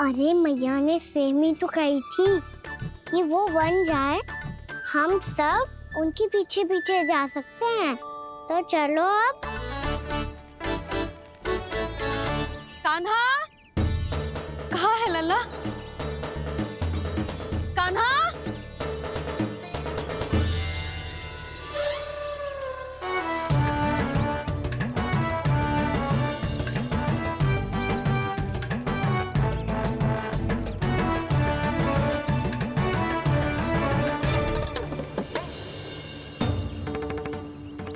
अरे मैया ने सेम ही तो कही थी कि वो बन जाए, हम सब उनके पीछे पीछे जा सकते हैं। तो चलो अब। कान्हा, कहाँ है लल्ला? कान्हा,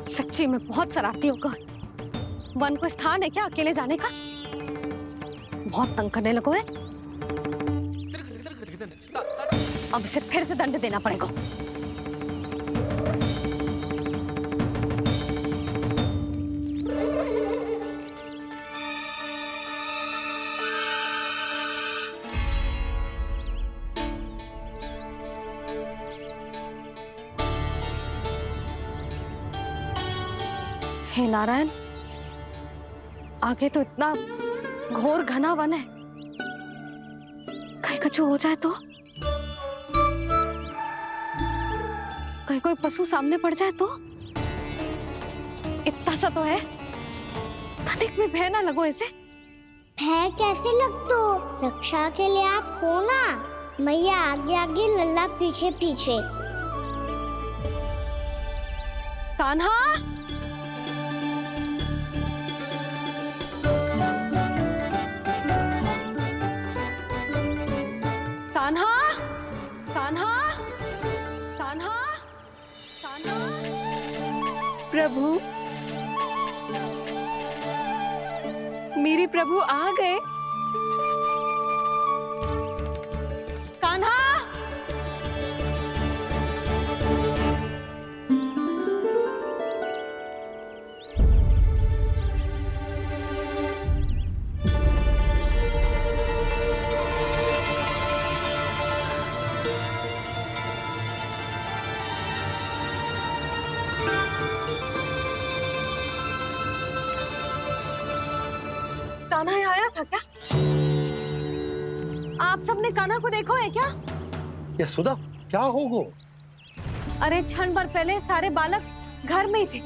सच्ची में बहुत शरारती होकर। वन को स्थान है क्या अकेले जाने का? बहुत तंग करने लगो है। अब इसे फिर से दंड देना पड़ेगा। हे नारायण, आगे तो इतना घोर घना वन है, कहीं कुछ हो जाए तो? कहीं कोई पशु सामने पड़ जाए तो? इतना सा तो है, तनिक में भय ना लगो इसे। भय कैसे लग तो? रक्षा के लिए आप हो ना। मैया आगे आगे, लल्ला पीछे पीछे। कान्हा, कान्हा, कान्हा, कान्हा, कान्हा। प्रभु, मेरे प्रभु आ गए। कान्हा, कान्हा यहाँ आया था क्या? आप सबने कान्हा को देखो है क्या? यशोदा, क्या होगा? अरे क्षण भर पहले सारे बालक घर में ही थे।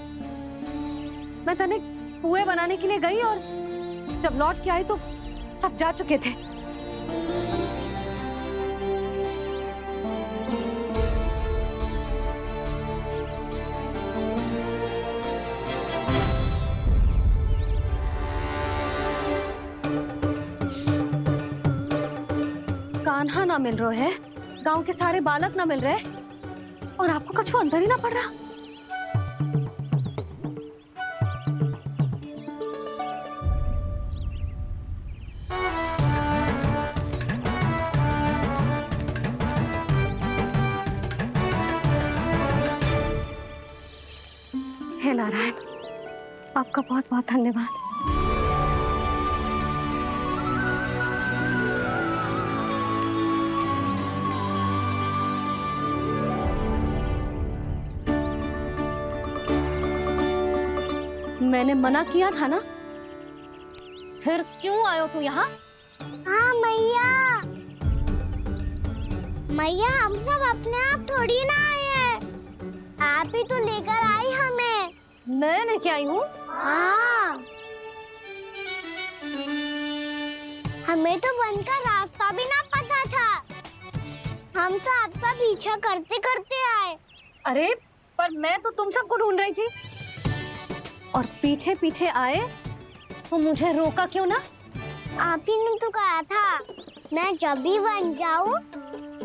मैं तनिक पुए बनाने के लिए गई और जब लौट के आई तो सब जा चुके थे। कान्हा ना मिल रहे है, गांव के सारे बालक ना मिल रहे, और आपको कछु अंदर ही ना पड़ रहा। हे नारायण, आपका बहुत बहुत धन्यवाद। मैंने मना किया था ना, फिर क्यों आयो तू यहाँ? हाँ मैया, मैया हम सब अपने आप थोड़ी ना आए हैं, आप ही तो लेकर आई हमें। मैं लेके आई हूँ? हाँ, हमें तो वन का रास्ता भी ना पता था, हम तो आपका पीछा करते करते आए। अरे पर मैं तो तुम सबको ढूंढ रही थी, और पीछे पीछे आए तो मुझे रोका क्यों ना? आप ही ने तो कहा था मैं जब भी बन जाऊं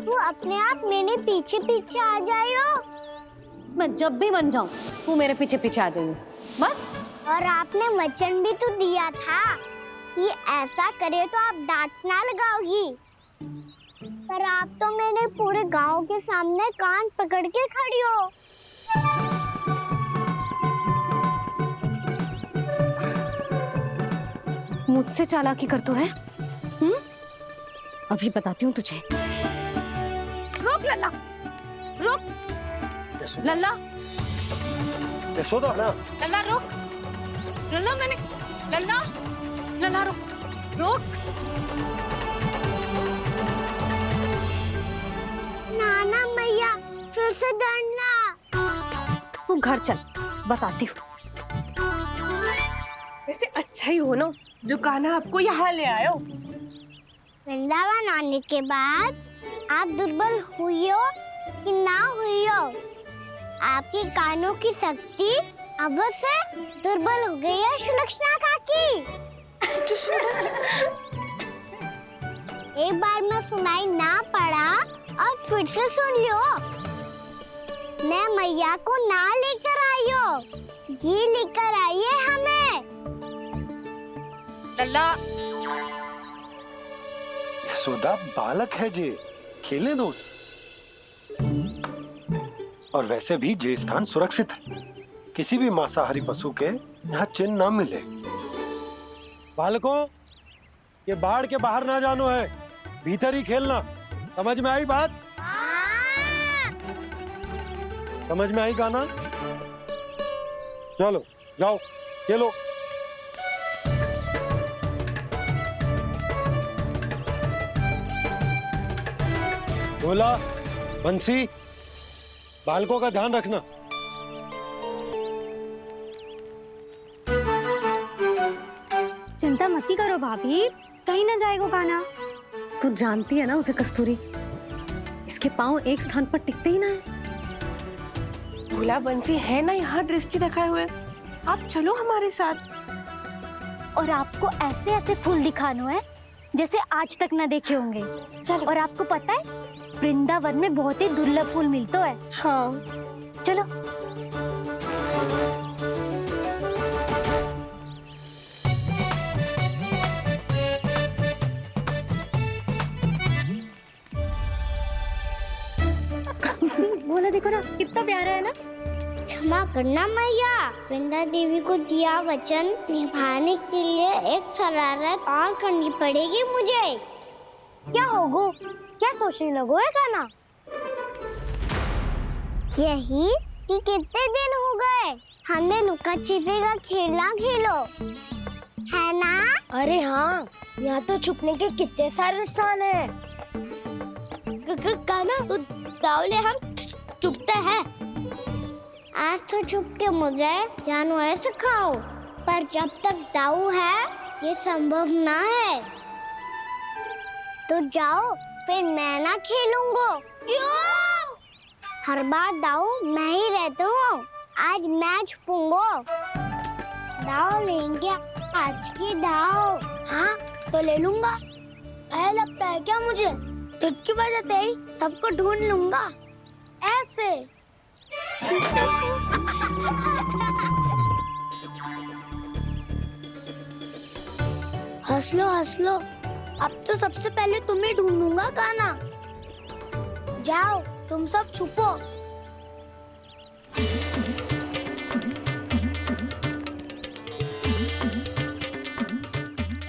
तू अपने आप मेरे पीछे पीछे आ जाइयो। मैं जब भी बन जाऊं तू मेरे पीछे पीछे आ जाइयो, बस। और आपने वचन भी तो दिया था कि ऐसा करे तो आप डांट ना लगाओगी, पर आप तो मेरे पूरे गांव के सामने कान पकड़ के खड़ी हो। मुझसे चालाकी कर तो है? अभी बताती हूँ तुझे। रुक लल्ला, रुक लल्ला, यशोदा ना। लल्ला रुक, लल्ला मैंने, लल्ला, लल्ला रुक, रुक। घर चल, बताती हूँ। वैसे अच्छा ही हो ना जो कान्हा आपको यहाँ ले आयो। वृंदावन आने के बाद आप दुर्बल हुई हो कि ना हुई हो, आपके कानों की शक्ति अब से दुर्बल हो गई है सुलक्षणा काकी। एक बार में सुनाई ना पड़ा और फिर से सुन लियो। मैं मैया को ना लेकर आई हो, जी लेकर आई है हमें। लल्ला, यशोदा बालक है जे, खेले दो। और वैसे भी जे स्थान सुरक्षित है, किसी भी मांसाहारी पशु के यहाँ चिन्ह ना मिले। बालकों, ये बाढ़ के बाहर ना जानो है, भीतर ही खेलना। समझ में आई बात? समझ में आई गाना? चलो जाओ खेलो। बोला बंसी, बालकों का ध्यान रखना। चिंता मत करो भाभी, कहीं ना जाएगा कान्हा। तू जानती है ना उसे कस्तूरी, इसके पांव एक स्थान पर टिकते ही ना है। भोला बंसी है ना यहाँ दृष्टि रखाए हुए, आप चलो हमारे साथ। और आपको ऐसे ऐसे फूल दिखानो है जैसे आज तक न देखे होंगे। चलो। और आपको पता है वृंदावन में बहुत ही दुर्लभ फूल मिलते हैं। हाँ चलो। बोला देखो ना कितना प्यारा है ना। क्षमा करना मैया, वृंदा देवी को दिया वचन निभाने के लिए एक शरारत और करनी पड़ेगी मुझे। क्या होगो? क्या सोचने लगो है कान्हा? यही कि कितने दिन हो गए हमने लुका छिपी का खेलना खेलो, है ना? अरे हाँ, यहाँ तो छुपने के कितने सारे स्थान है। कान्हा तो दावले हम छुपते हैं। आज तो छुप के मुझे जानवर सिखाओ, पर जब तक दाऊ है ये संभव ना है। तो जाओ, फिर मैं ना खेलूंगा। क्यों? हर बार दाऊ मैं ही रहता हूँ, आज मैं छुपूंगा। दाऊ लेंगे आज की दाऊ। हाँ तो ले लूंगा। ऐसा लगता है क्या मुझे? चुटकी बजाते ही सबको ढूंढ लूंगा ऐसे। हंस लो, अब तो सबसे पहले तुम्हें ढूंढूंगा कान्हा। जाओ तुम सब छुपो।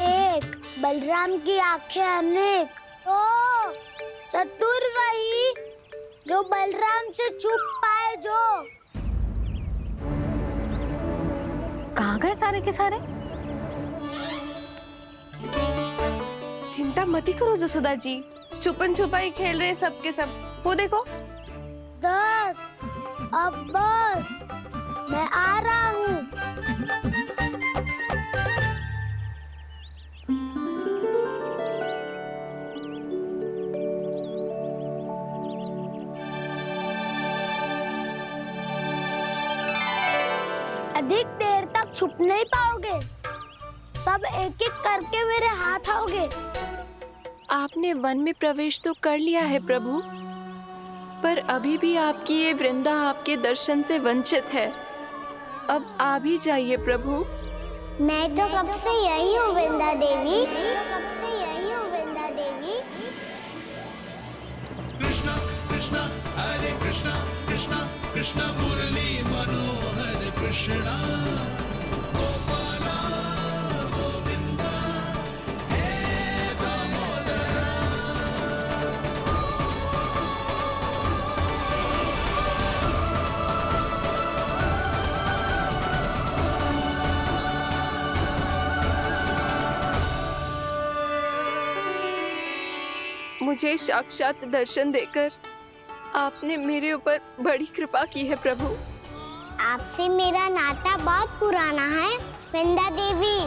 एक, बलराम की आंखें अनेक। ओ, चतुर वही जो बलराम से छुप पाए। जो कहाँ गए सारे के सारे? चिंता मत करो जसोदा जी, छुपन छुपाई खेल रहे सब के सब। वो देखो 10, अब बस, मैं आ रहा हूँ। अधिक देर तक छुप नहीं पाओगे, सब एक एक करके मेरे हाथ आओगे। आपने वन में प्रवेश तो कर लिया है प्रभु, पर अभी भी आपकी ये वृंदा आपके दर्शन से वंचित है। अब आ भी जाइए प्रभु। मैं तो कब से यही हूँ वृंदा देवी, कब से यही हूँ वृंदा देवी। कृष्णा कृष्णा हरे कृष्णा, कृष्णा कृष्णा मुरली मनोहर कृष्णा, गोपाला गोविंदा हे दामोदरा। मुझे साक्षात दर्शन देकर आपने मेरे ऊपर बड़ी कृपा की है प्रभु। आपसे मेरा नाता बहुत पुराना है वृंदा देवी।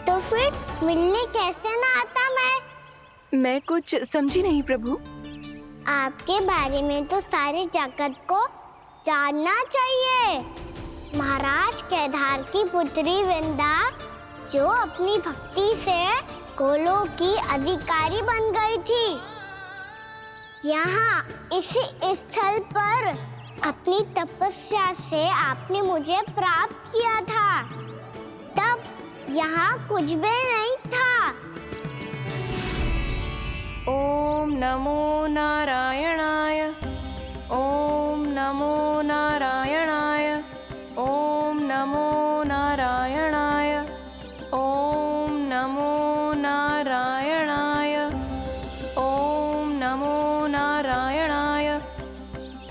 तो फिर मिलने कैसे ना आता मैं कुछ समझी नहीं प्रभु। आपके बारे में तो सारे जगत को जानना चाहिए। महाराज केदार की पुत्री वृंदा जो अपनी भक्ति से गोलों की अधिकारी बन गई थी। यहाँ इसी स्थल पर अपनी तपस्या से आपने मुझे प्राप्त किया था। तब यहाँ कुछ भी नहीं था। ओम नमो नारायणाय। ओम नमो नारायणाय। ओम नमो नारायणाय। ओम नमो नारायणाय। ओम नमो नारायणाय।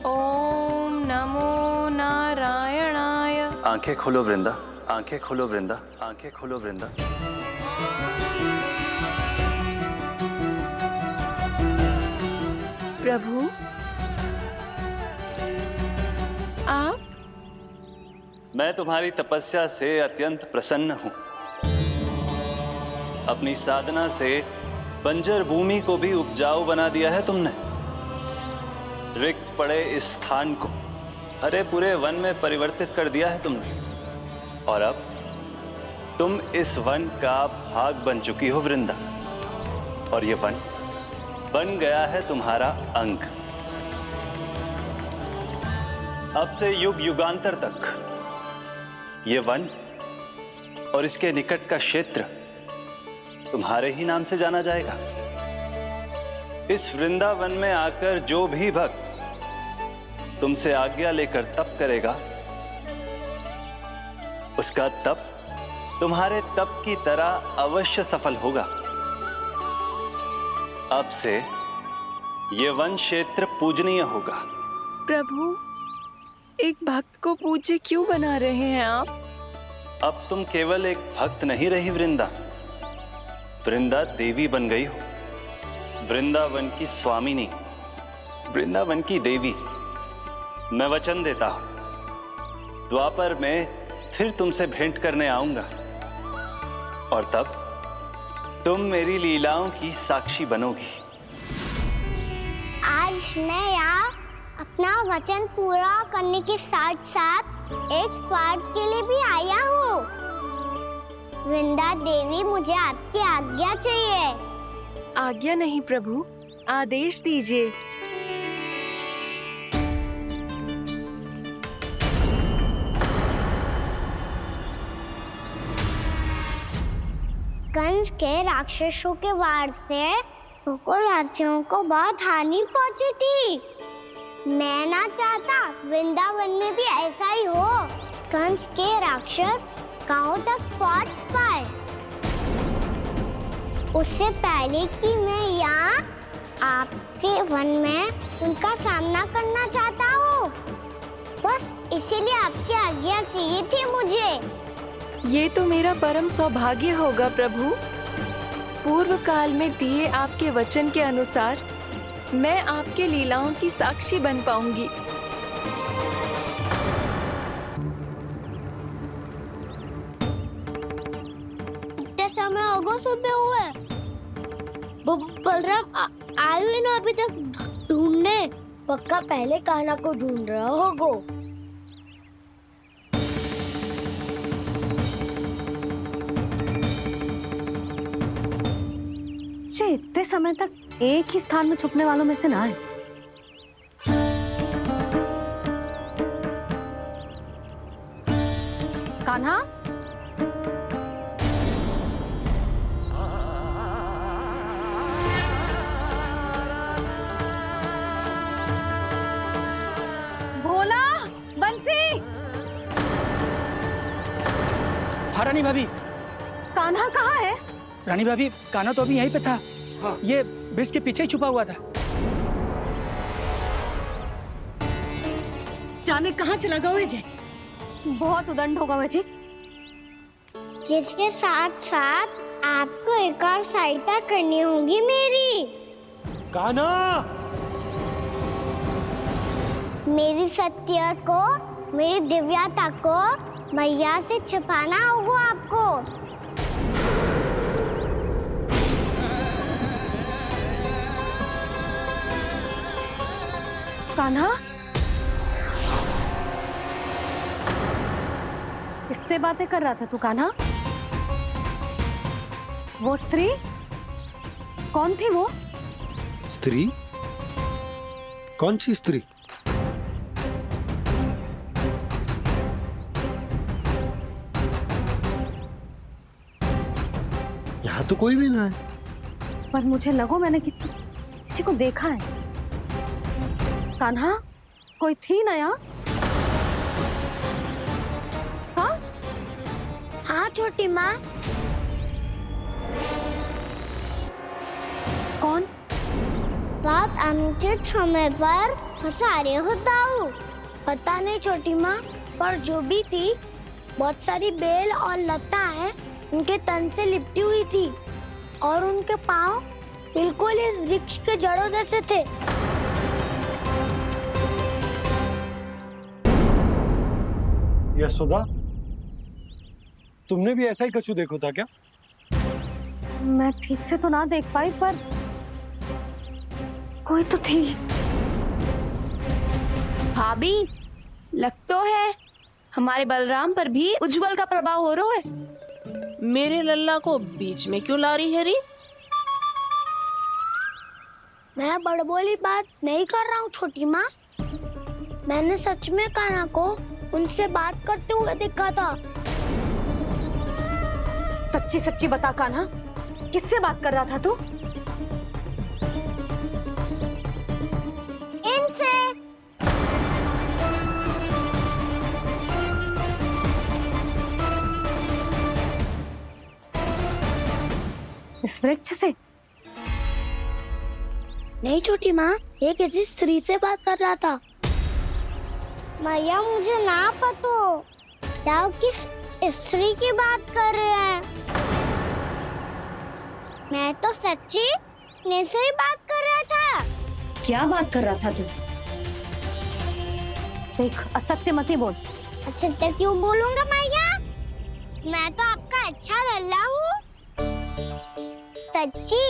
ओम नमो नारायणाय। आंखें खोलो वृंदा, आंखें खोलो वृंदा, आंखें खोलो वृंदा। प्रभु आप? मैं तुम्हारी तपस्या से अत्यंत प्रसन्न हूं। अपनी साधना से बंजर भूमि को भी उपजाऊ बना दिया है तुमने। रिक्त पड़े इस स्थान को हरे पूरे वन में परिवर्तित कर दिया है तुमने। और अब तुम इस वन का भाग बन चुकी हो वृंदा। और ये वन बन गया है तुम्हारा अंग। अब से युग युगांतर तक ये वन और इसके निकट का क्षेत्र तुम्हारे ही नाम से जाना जाएगा। इस वृंदावन में आकर जो भी भक्त तुमसे आज्ञा लेकर तप करेगा, उसका तप तुम्हारे तप की तरह अवश्य सफल होगा। अब से ये वन क्षेत्र पूजनीय होगा। प्रभु एक भक्त को पूज्य क्यों बना रहे हैं आप? अब तुम केवल एक भक्त नहीं रही वृंदा, वृंदा देवी बन गई हो। वृंदावन की स्वामिनी, वृंदावन की देवी। मैं वचन देता हूं, द्वापर में फिर तुमसे भेंट करने आऊंगा और तब तुम मेरी लीलाओं की साक्षी बनोगी। आज मैं यहाँ अपना वचन पूरा करने के साथ साथ एक स्वार्थ के लिए भी आया हूँ। वृंदा देवी, मुझे आपकी आज्ञा चाहिए। आज्ञा नहीं प्रभु, आदेश दीजिए। कंस के राक्षसों के वार से गोकुलवासियों को बहुत हानि पहुंची थी। मैं ना चाहता वृंदावन में भी ऐसा ही हो। कंस के राक्षस गांव तक पहुंच पाए। उससे पहले कि मैं यहाँ आपके वन में उनका सामना करना चाहता हूँ। बस इसीलिए आपकी आज्ञा चाहिए थी मुझे। ये तो मेरा परम सौभाग्य होगा प्रभु। पूर्व काल में दिए आपके वचन के अनुसार मैं आपके लीलाओं की साक्षी बन पाऊंगी। इतने समय होगा सुबह हुए। बलराम आए हुए ना अभी तक ढूंढने। पक्का पहले कान्हा को ढूंढ रहा होगा। इतने समय तक एक ही स्थान में छुपने वालों में से ना है। कान्हा, भोला, बंसी। हाँ रानी भाभी। कान्हा कहाँ है? रानी भाभी, कान्हा तो अभी यहीं पे था। हाँ। ये ब्रिज के पीछे ही छुपा हुआ था। जाने कहाँ चला गया है? बहुत उदंड होगा वह जी। जिसके साथ साथ आपको एक और सहायता करनी होगी मेरी। कान्हा, मेरी सत्य को, मेरी दिव्यता को मैया से छिपाना होगा आपको। कान्हा, किससे बातें कर रहा था तू कान्हा? वो स्त्री कौन थी? वो स्त्री? कौन सी स्त्री? यहाँ तो कोई भी ना है। पर मुझे लगो मैंने किसी को देखा है। कान्हा, कोई थी ना यहाँ? हाँ? हाँ छोटी माँ। कौन? रात अनुचित समय पर फंसारे होता हूँ। पता नहीं छोटी माँ, पर जो भी थी बहुत सारी बेल और लताएं उनके तन से लिपटी हुई थी और उनके पाँव बिल्कुल इस वृक्ष के जड़ों जैसे थे। यशोदा, तुमने भी ऐसा ही कछु देखो था क्या? मैं ठीक से तो ना देख पाई, पर कोई तो थी। भाभी, लग तो है हमारे बलराम पर भी उज्जवल का प्रभाव हो रहा है। मेरे लल्ला को बीच में क्यों ला रही है री? मैं बड़बोली बात नहीं कर रहा हूँ छोटी माँ। मैंने सच में कान्हा को उनसे बात करते हुए देखा था। सच्ची सच्ची बता कान्हा, किससे बात कर रहा था तू? इनसे। इस वृक्ष से? नहीं छोटी माँ, ये किसी स्त्री से बात कर रहा था। मैया मुझे ना पतो दाव किस स्त्री की बात कर रहे हैं। मैं तो सच्ची ने से ही बात कर रहा था। क्या बात कर रहा था तू? देख, असत्य मत बोल। असत्य क्यों बोलूंगा मैया? मैं तो आपका अच्छा लल्ला हूँ। सच्ची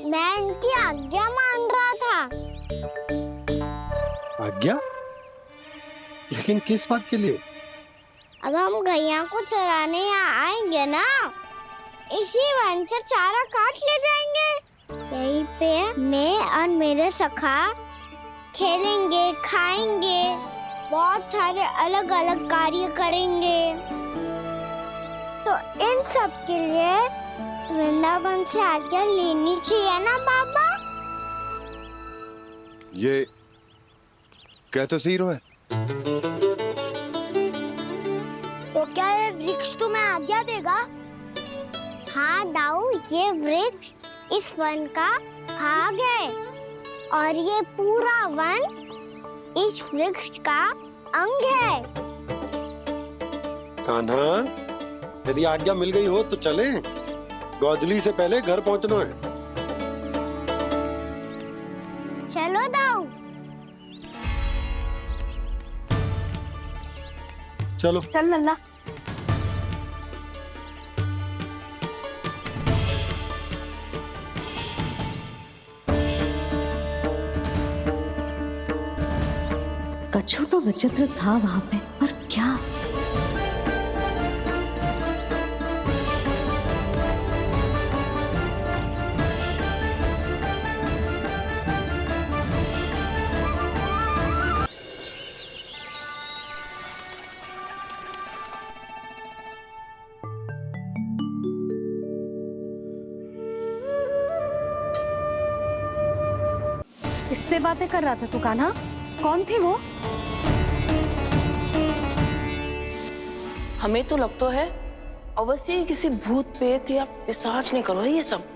मैं इनकी आज्ञा मान रहा था। आज्ञा? लेकिन किस बात के लिए? अब हम गैया को चराने यहाँ आएंगे ना, इसी वन से चारा काट ले जाएंगे। यहीं पे मैं और मेरे सखा खेलेंगे, खाएंगे, बहुत सारे अलग अलग कार्य करेंगे। तो इन सब के लिए वृंदावन से आज्ञा लेनी चाहिए ना बाबा? ये कह तो सही रहा है। तो क्या ये वृक्ष तुम्हें आज्ञा देगा? हाँ दाऊ, ये वृक्ष इस वन का भाग है और ये पूरा वन इस वृक्ष का अंग है। कान्हा, यदि आज्ञा मिल गई हो तो चले। गोधली से पहले घर पहुंचना है। चलो दाऊ। चलो। चल लल्ला। कछु तो विचित्र था वहां पे, पर क्या? किससे बातें कर रहा था तू कान्हा? कौन थी वो? हमें तो लगता है अवश्य ही किसी भूत प्रेत या पिशाच ने करो है ये सब।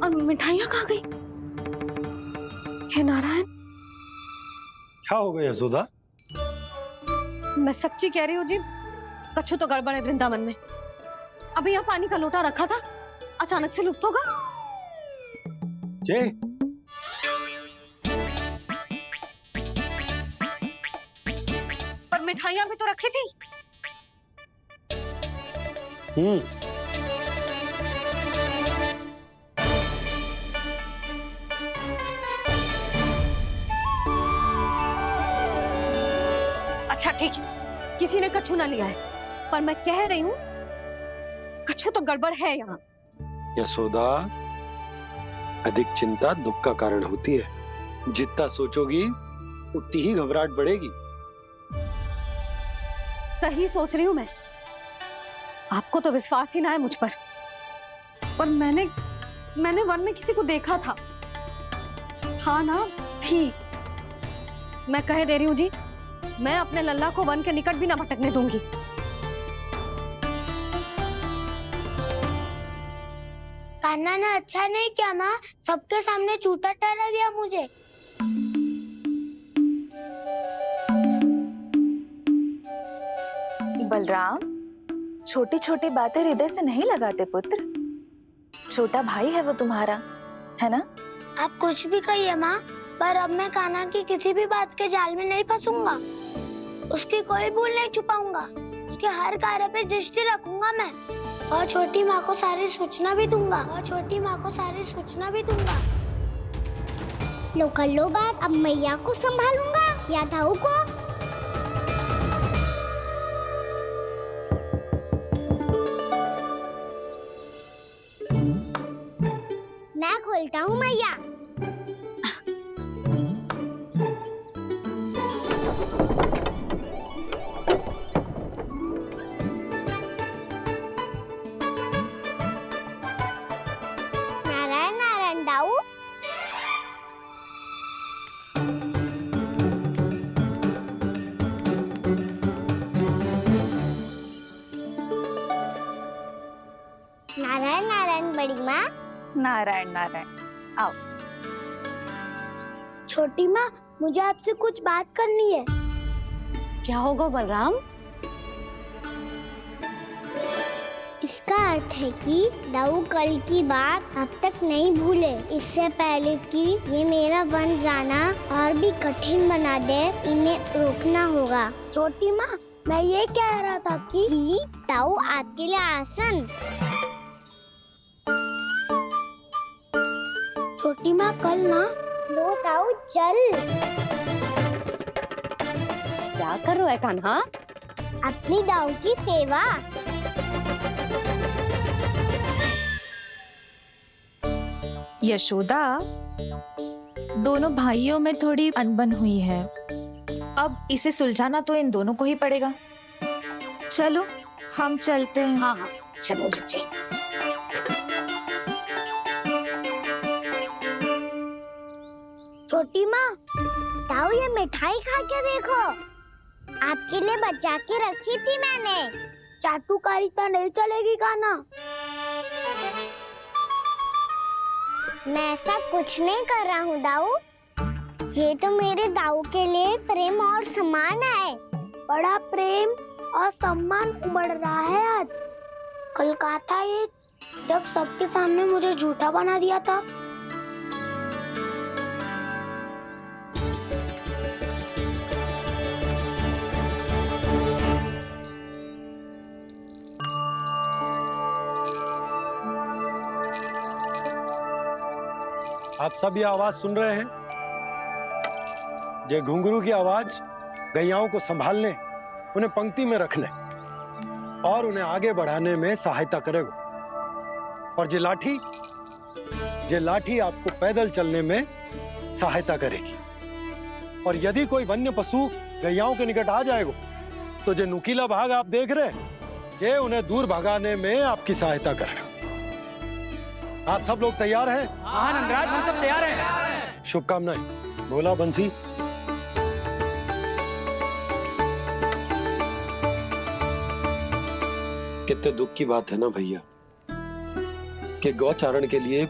और मिठाइयाँ कहाँ गई? हे नारायण, क्या हो गया यशोदा? मैं सच्ची कह रही हूँ जी, कछु तो गड़बड़ है वृंदावन में। अभी यहाँ पानी का लोटा रखा था, अचानक से लुप्त होगा। जय, पर मिठाइयाँ भी तो रखी थी। अच्छा ठीक है, किसी ने कछु ना लिया है, पर मैं कह रही हूँ कछु तो गड़बड़ है यहाँ। यशोदा, अधिक चिंता दुख का कारण होती है। जितना सोचोगी उतनी ही घबराहट बढ़ेगी। सही सोच रही हूँ मैं। आपको तो विश्वास ही ना है मुझ पर मैंने वन में किसी को देखा था। हाँ ना, थी। मैं कह दे रही हूँ जी, मैं अपने लल्ला को वन के निकट भी ना भटकने दूंगी। कान्हा ने अच्छा नहीं किया माँ, सबके सामने झूठा ठहरा दिया मुझे। बलराम, छोटी छोटी बातें हृदय से नहीं लगाते पुत्र। छोटा भाई है वो तुम्हारा, है ना? आप कुछ भी कहिए माँ, पर अब मैं कान्हा की किसी भी बात के जाल में नहीं फंसूंगा। उसकी कोई भूल नहीं छुपाऊंगा। उसके हर कार्य पे दृष्टि रखूंगा मैं, और छोटी माँ को सारी सूचना भी दूंगा। लो कर लो बात, अब मैया को संभालूंगा या दाऊ को। मैं खोलता हूँ मैया। नारायण नारायण दाऊ। नारायण नारायण बड़ी माँ। नारायण नारायण, आओ। छोटी माँ, मुझे आपसे कुछ बात करनी है। क्या होगा बलराम? इसका अर्थ है कि दाऊ कल की बात अब तक नहीं भूले। इससे पहले कि ये मेरा वन जाना और भी कठिन बना दे, इन्हें रोकना होगा। छोटी माँ, मैं ये कह रहा था कि दाऊ आपके लिए आसन। छोटी माँ, कल ना लो दाऊ चल। क्या कर रहा है कान्हा? अपनी दाऊ की सेवा। यशोदा, दोनों भाइयों में थोड़ी अनबन हुई है। अब इसे सुलझाना तो इन दोनों को ही पड़ेगा। चलो हम चलते हैं। हाँ हाँ, चलो जी। छोटी माँ, दाऊ ये मिठाई खा के देखो। आपके लिए बचा के रखी थी मैंने। चाटुकारिता नहीं चलेगी कान्हा। मैं ऐसा कुछ नहीं कर रहा हूँ दाऊ। ये तो मेरे दाऊ के लिए प्रेम और सम्मान है। बड़ा प्रेम और सम्मान उमड़ रहा है आज। कल कहा था ये, जब सबके सामने मुझे झूठा बना दिया था। आप सब ये आवाज सुन रहे हैं? ये घुंघरू की आवाज गैयाओं को संभालने, उन्हें पंक्ति में रखने और उन्हें आगे बढ़ाने में सहायता करेगा। और ये लाठी आपको पैदल चलने में सहायता करेगी। और यदि कोई वन्य पशु गैयाओं के निकट आ जाएगा तो जो नुकीला भाग आप देख रहे हैं, ये उन्हें दूर भगाने में आपकी सहायता करेगा। आप सब लोग तैयार हैं? हाँ नंदराज, हम सब तैयार हैं। शुभकामनाएं। बोला बंसी। कितने दुख की बात है ना भैया कि गौचारण के लिए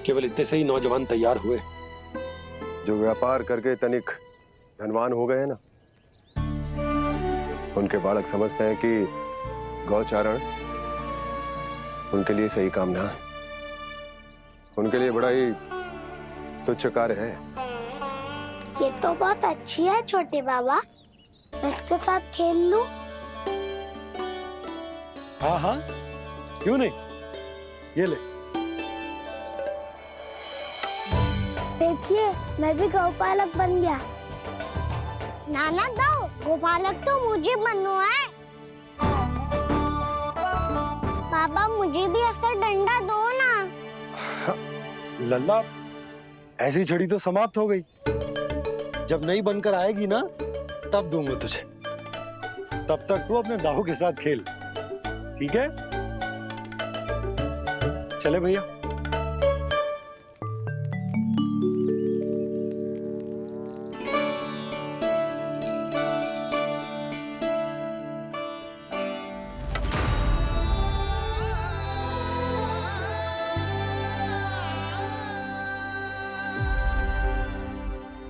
केवल इतने से ही नौजवान तैयार हुए। जो व्यापार करके तनिक धनवान हो गए हैं ना, उनके बालक समझते हैं कि गौचारण उनके लिए सही काम ना है, उनके लिए बड़ा ही तुच्छ कार्य है। ये तो बहुत अच्छी है छोटे बाबा, मैं इसके साथ खेल लूं? हाँ हाँ, क्यों नहीं, ये ले। देखिए मैं भी गौपालक बन गया। नाना दो, गौपालक तो मुझे बनना है। पापा मुझे भी ऐसा डंडा दो ना। लल्ला, ऐसी छड़ी तो समाप्त हो गई। जब नई बनकर आएगी ना, तब दूंगा तुझे। तब तक तू अपने दाऊ के साथ खेल, ठीक है? चले भैया।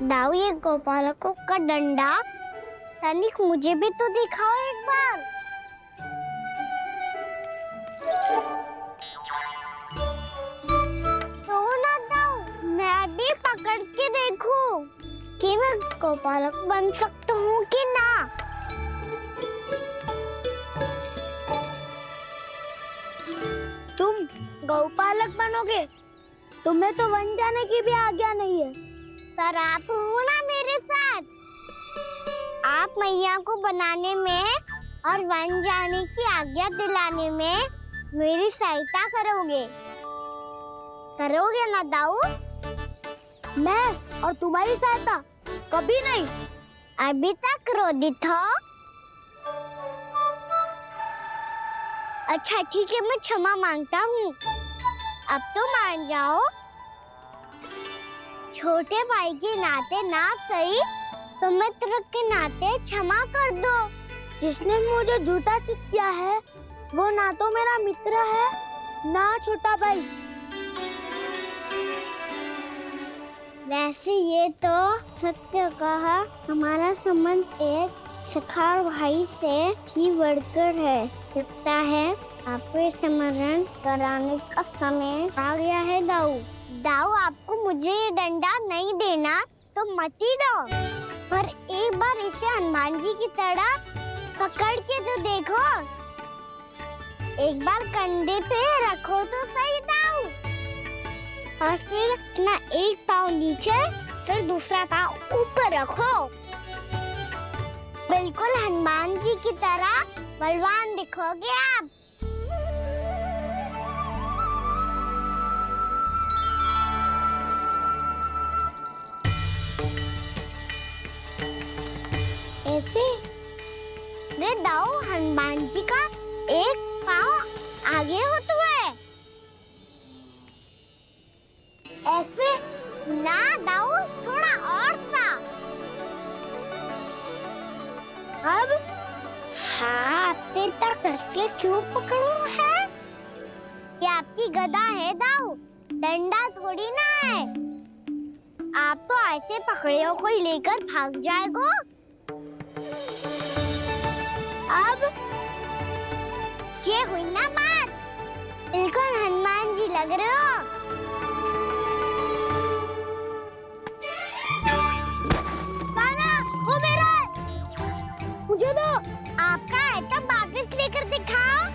दाऊ, ये गोपालकों का डंडा तनिक मुझे भी तो दिखाओ एक बार। तो ना दाऊ, मैं भी पकड़ के देखूं कि मैं गोपालक बन सकता हूँ कि ना। तुम गौपालक बनोगे? तुम्हें तो वन जाने की भी आज्ञा नहीं है। पर आप हो ना मेरे साथ, आप मैया को बनाने में और वन जाने की आज्ञा दिलाने में मेरी सहायता करोगे, करोगे ना दाऊ? मैं और तुम्हारी सहायता कभी नहीं। अभी तक क्रोधित हो? अच्छा ठीक है, मैं क्षमा मांगता हूँ। अब तो मान जाओ। छोटे भाई के नाते ना सही तो मित्र के नाते क्षमा कर दो। जिसने मुझे झूठा सिद्ध किया है वो ना तो मेरा मित्र है ना छोटा भाई। वैसे ये तो सत्य कहा, हमारा संबंध एक सखा भाई से भी बढ़कर है। लगता है आपको स्मरण कराने का समय आ गया है दाऊ। दाऊ, आपको मुझे ये डंडा नहीं देना तो मत ही दो, पर एक बार इसे हनुमान जी की तरह पकड़ के तो देखो। एक बार कंधे पे रखो तो सही दाऊ, और फिर अपना एक पाँव नीचे फिर दूसरा पाँव ऊपर रखो। बिल्कुल हनुमान जी की तरह बलवान दिखोगे आप। ऐसे रे दाऊ, हनुमान जी का एक पाँव आगे होता है। ऐसे ना दाऊ, थोड़ा और सा। अब हाथ पे तक करके क्यों पकड़ू है? ये आपकी गदा है दाऊ, डंडा थोड़ी ना है। आप तो ऐसे पकड़े हो कोई लेकर भाग जाएगा। अब ये हुई ना बात, बिल्कुल हनुमान जी लग रहे हो। काना, वो मेरा है। मुझे दो। आपका है तब वापस लेकर दिखाओ।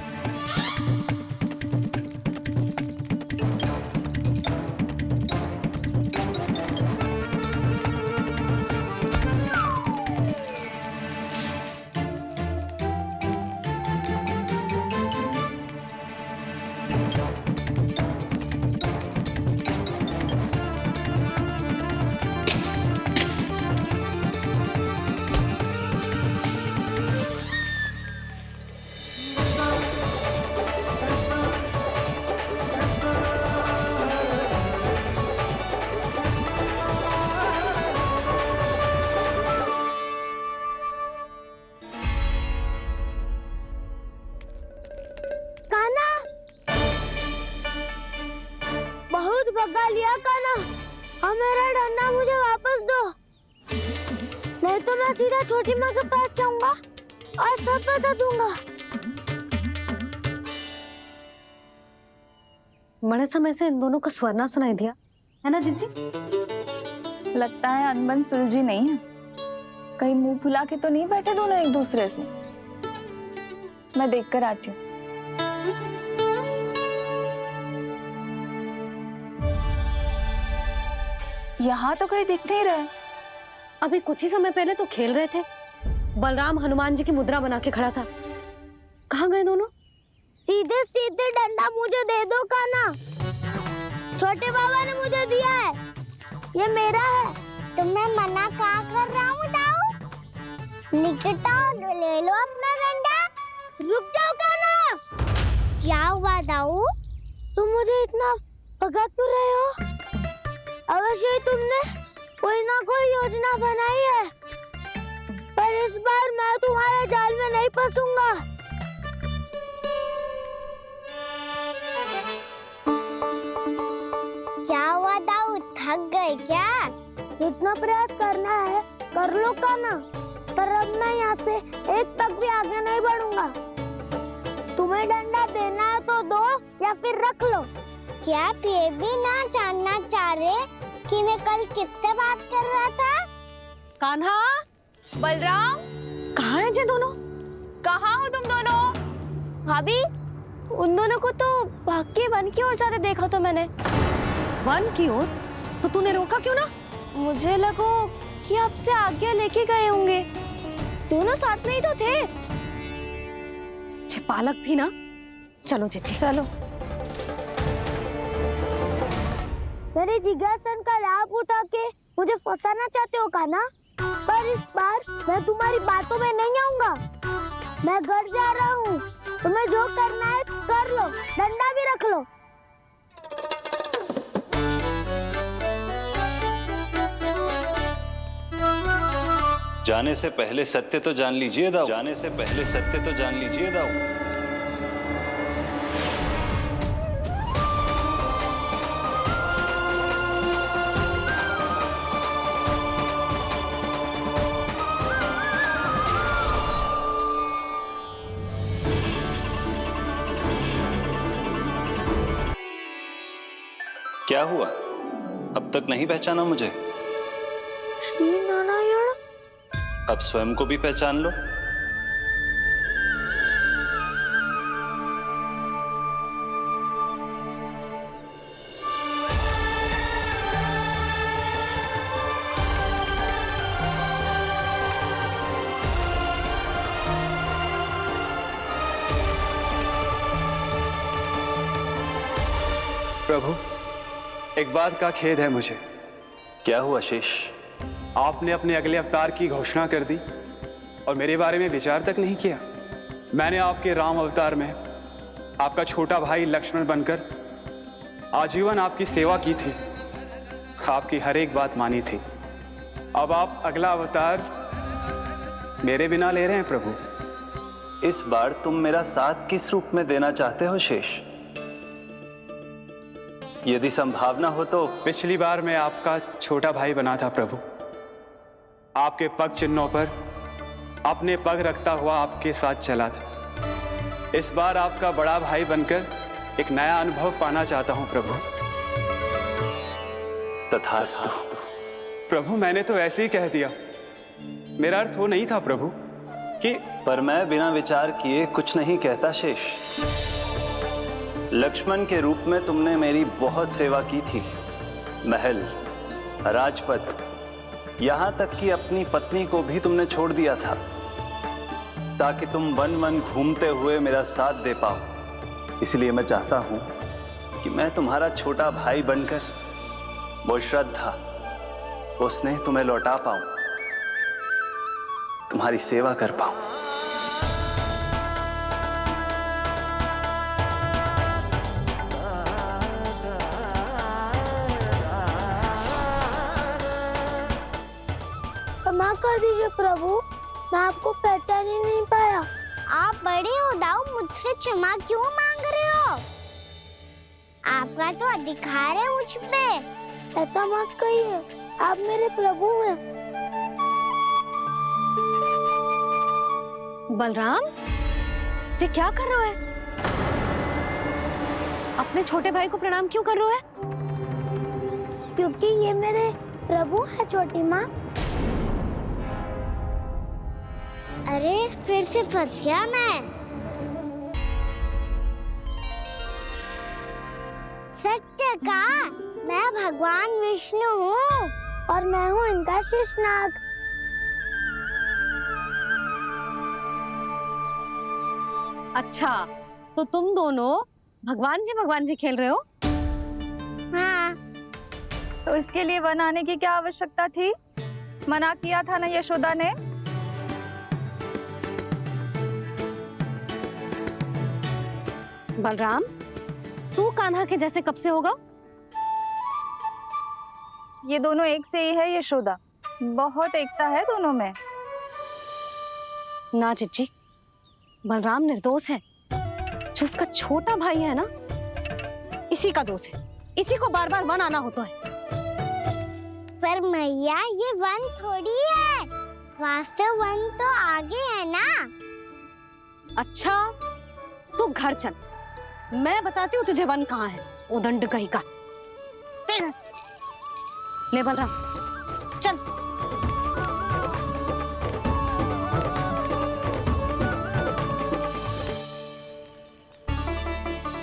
भगा लिया कान्हा। अब मेरा डंडा मुझे वापस दो, नहीं तो मैं सीधा छोटी माँ के पास जाऊंगा और सब बता दूंगा। बड़े समय से इन दोनों का स्वर ना सुनाई दिया, है ना जीजी? लगता है अनबन सुलझी नहीं है। कहीं मुंह फुला के तो नहीं बैठे दोनों एक दूसरे से। मैं देख कर आती हूँ। यहाँ तो कहीं दिख नहीं रहा। अभी कुछ ही समय पहले तो खेल रहे थे। बलराम हनुमान जी की मुद्रा बना के खड़ा था। कहाँ गए दोनों? सीधे सीधे डंडा मुझे दे दो कान्हा। छोटे बाबा ने मुझे दिया है, ये मेरा है। तो मैं मना क्या कर रहा हूँ दाऊ? निकट आओ, ले लो अपना डंडा। रुक जाओ कान्हा। क्या हुआ दाऊ? तुम मुझे इतना भगा क्यों रहे हो? अवश्य ही तुमने कोई ना कोई योजना बनाई है, पर इस बार मैं तुम्हारे जाल में नहीं फंसूंगा। क्या हुआ दाऊ, थक गए क्या? जितना प्रयास करना है कर लो कान्हा, पर अब मैं यहाँ से एक तक भी आगे नहीं बढ़ूंगा। तुम्हें डंडा देना है तो दो या फिर रख लो। क्या आप ये भी ना जानना चाह रहे कि मैं कल किससे बात कर रहा था? कान्हा, बलराम, कहाँ हैं ये दोनों? कहाँ हो तुम दोनों? भाभी, उन दोनों को तो भाग के वन की ओर जाते देखा तो मैंने। वन की ओर? तो तूने रोका क्यों ना? मुझे लगो कि आपसे आज्ञा लेके गए होंगे। दोनों साथ में ही तो थे। पालक भी ना। चलो जीजी, चलो। मेरे जिज्ञासन का लाभ उठा के मुझे फंसाना चाहते हो कान्हा? पर इस बार मैं तुम्हारी बातों में नहीं आऊंगा। मैं घर जा रहा हूँ, तुम्हें जो करना है कर लो, डंडा भी रख लो। जाने से पहले सत्य तो जान लीजिए दाऊ। जाने से पहले सत्य तो जान लीजिए दाऊ। क्या हुआ? अब तक नहीं पहचाना मुझे? श्री नारायण। अब स्वयं को भी पहचान लो। प्रभु, एक बात का खेद है मुझे। क्या हुआ शेष? आपने अपने अगले अवतार की घोषणा कर दी और मेरे बारे में विचार तक नहीं किया। मैंने आपके राम अवतार में आपका छोटा भाई लक्ष्मण बनकर आजीवन आपकी सेवा की थी, आपकी हर एक बात मानी थी। अब आप अगला अवतार मेरे बिना ले रहे हैं प्रभु। इस बार तुम मेरा साथ किस रूप में देना चाहते हो शेष? यदि संभावना हो तो। पिछली बार मैं आपका छोटा भाई बना था प्रभु। आपके पग चिन्हों पर अपने पग रखता हुआ आपके साथ चला था। इस बार आपका बड़ा भाई बनकर एक नया अनुभव पाना चाहता हूं प्रभु। तथास्तु। प्रभु, मैंने तो ऐसे ही कह दिया, मेरा अर्थ वो नहीं था प्रभु कि। पर मैं बिना विचार किए कुछ नहीं कहता शेष। लक्ष्मण के रूप में तुमने मेरी बहुत सेवा की थी। महल, राजपथ, यहां तक कि अपनी पत्नी को भी तुमने छोड़ दिया था ताकि तुम वन वन घूमते हुए मेरा साथ दे पाओ। इसलिए मैं चाहता हूं कि मैं तुम्हारा छोटा भाई बनकर वो श्रद्धा, वो स्नेह तुम्हें लौटा पाऊं, तुम्हारी सेवा कर पाऊं। क्षमा कर दीजिए प्रभु, मैं आपको पहचान ही नहीं पाया। आप बड़े हो दाऊ, मुझसे क्षमा क्यों मांग रहे हो? आपका तो अधिकार है मुझ पे। ऐसा मत कहिए, आप मेरे प्रभु हैं। बलराम, ये क्या कर रहा है? अपने छोटे भाई को प्रणाम क्यों कर रहा है? क्योंकि ये मेरे प्रभु है छोटी माँ। अरे फिर से फंस गया मैं। सत्य का, मैं भगवान विष्णु हूँ और मैं हूँ इनका शेषनाग। अच्छा, तो तुम दोनों भगवान जी खेल रहे हो? हाँ। तो इसके लिए वन आने की क्या आवश्यकता थी? मना किया था ना यशोदा ने। बलराम, तू कान्हा के जैसे कब से होगा? ये दोनों एक से ही है यशोदा, बहुत एकता है दोनों में। ना चिच्ची, बलराम निर्दोष है। जो उसका छोटा भाई है ना, इसी का दोष है। इसी को बार बार वन आना होता है। पर मैया, ये वन थोड़ी है, वास्तव वन तो आगे है ना। अच्छा, तू घर चल, मैं बताती हूँ तुझे वन कहाँ है। उदंड कहीं का। ले बलराम, चल।